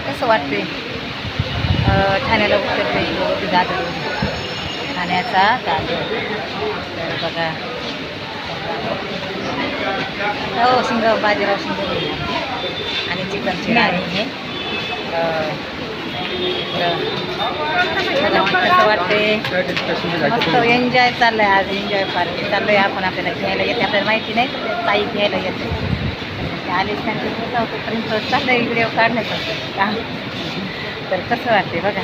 कसं वाटते ठाण्याला उतरले दादर ठाण्याचा दादर. तर बघा हो शिंग बाजीराव शिंग आणि चिकनची राणी हे कसं वाटते मस्त एन्जॉय चाललं आहे. आज एन्जॉय पार्टी चाललं आहे. आपण आपल्याला घ्यायला येते आपल्याला माहिती नाही तर ताई घ्यायला येते आलेच त्यांचे तोपर्यंत चाललं आहे व्हिडिओ काढण्याचं काम. तर कसं वाटते बघा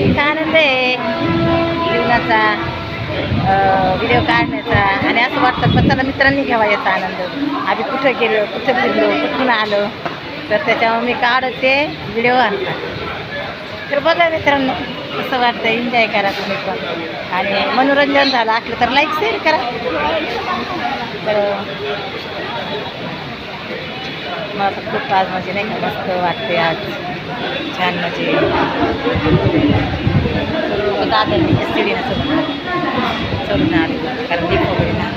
एक आनंद आहे जीवनाचा व्हिडिओ काढण्याचा. आणि असं वाटतं पण त्याला मित्रांनी घ्यावा याचा आनंद. आम्ही कुठं गेलो कुठं फिरलो कुठून आलो तर त्याच्यामुळे मी काढते व्हिडिओ आणतात. तर बघा मित्रांनो कसं वाटतं एन्जॉय करा तुम्ही पण. आणि मनोरंजन झालं असलं तर लाईक शेअर करा. तर मला तर खूप आज म्हणजे नाही का मस्त वाटते आज छान म्हणजे दादरने एसटीडीनं चलून आले कारण दीप वगैरे ना